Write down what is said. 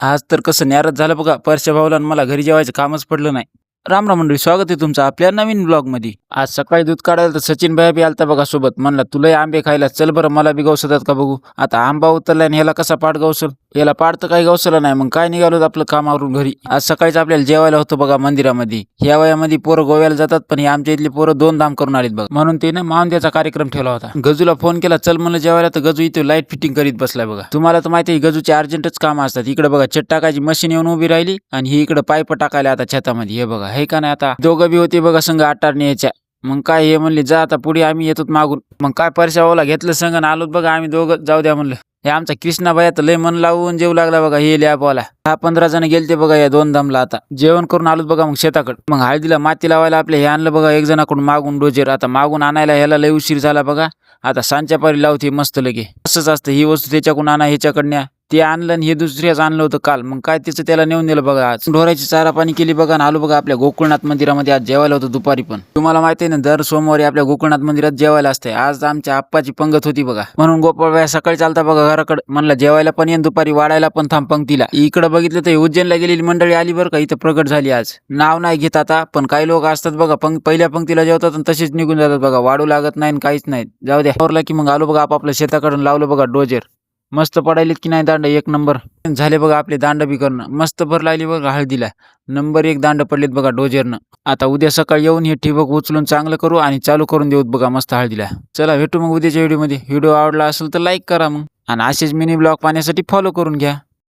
आज तर कसं न्यारच झालं बघा. परश्या भाऊला आणि मला घरी जेवायचं कामच पडलं नाही. राम राम मंडळी, स्वागत आहे तुमचं आपल्या नवीन ब्लॉगमध्ये. आज सकाळी दूध काढायला तर सचिन भाई बी आलता बघा सोबत. म्हणला तुलाही आंबे खायला चल बरं, मला बी गवसतात का बघू. आता आंबा उतरलाय आणि ह्याला कसा पाठ गवसल. याला पाठ तर काही गवसला नाही. मग काय निघालो आपलं कामावरून घरी. आज सकाळीच आपल्याला जेवायला होतं बघा मंदिरामध्ये. ह्या वयामध्ये पोरं गोव्याला जातात, पण हे आमच्या इथली पोरं 2 धाम करून आलीत बघा. म्हणून ते ना मावंद्याचा कार्यक्रम ठेवला होता. गजूला फोन केला चल म्हणलं जेवायला, तर गजू इथे लाईट फिटिंग करीत बसलाय बघा. तुम्हाला तर माहिती आहे गजूचे अर्जंटच काम असतात. इकडे बघा छत टाकायची मशीन येऊन उभी राहिली आणि ही इकडे पाईप टाकायला आता छतामध्ये. हे बघा हे का नाही, आता दोघं बी होते बघा संघ आटारणी यायच्या. मग काय हे म्हणले जा आता पुढे, आम्ही येतो मागून. मग काय परश्यावाला घेतलं संघ आणि आलोत बघा आम्ही दोघं. जाऊ द्या म्हणलं. हे आमचा कृष्णाबाई तर लय मन लावून जेवू लागला बघा. हे लॅबवाला 10-15 जण गेलते बघा या 2 धामला. आता जेवण करून आलोत बघा मग शेताकडे. मग हळदीला माती लावायला आपले हे आणलं बघा एक जणाकडून मागून डोजेर. आता मागून आणायला ह्याला लय उशीर झाला बघा. आता सांच्या पारी लावते मस्त लगे. असंच असतं, ही वस्तू त्याच्याकडून आणा ह्याच्याकडण्या. ते आणलं आणि हे दुसऱ्याच आणलं होतं काल. मग काय त्याचं त्याला नेऊन दिलं बघा. आज ढोराची चारा पाणी केली बघा आणि आलो बघा आपल्या गोकुळनाथ मंदिरामध्ये. आज जेवायला होतं दुपारी. पण तुम्हाला माहिती आहे ना, दर सोमवारी आपल्या गोकुळनाथ मंदिरात जेवायला असते. आज आमच्या आप्पाची पंगत होती बघा. म्हणून गोपाळ सकाळी चालता बघा घराकडे. म्हणलं जेवायला पण येईन, दुपारी वाढायला पण थांब पंक्तीला. इकडे बघितलं तर उज्जैनला गेलेली मंडळी आली बरं का. इथं प्रगट झाली आज. नाव नाही घेत आता, पण काही लोक असतात बघा पहिल्या पंक्तीला जेवतात आणि तसेच निघून जातात बघा. वाढू लागत नाही काहीच नाही. जाऊ द्या. आवरला की मग आलो बघा आपापल्या शेताकडून. लावलं बघा डोजेर. मस्त पडायलेत की नाही दांड, एक नंबर झाले बघा आपले. दांड बी करणं मस्त भर लागली बघा. हळदीला नंबर 1 दांड पडलेत बघा डोजेरनं. आता उद्या सकाळी येऊन हे ठिबक उचलून चांगलं करू आणि चालू करून देऊत बघा मस्त हळदीला. चला भेटू मग उद्याच्या व्हिडिओमध्ये. व्हिडिओ आवडला असेल तर लाईक करा मग, आणि असेच मिनी ब्लॉग पाहण्यासाठी फॉलो करून घ्या.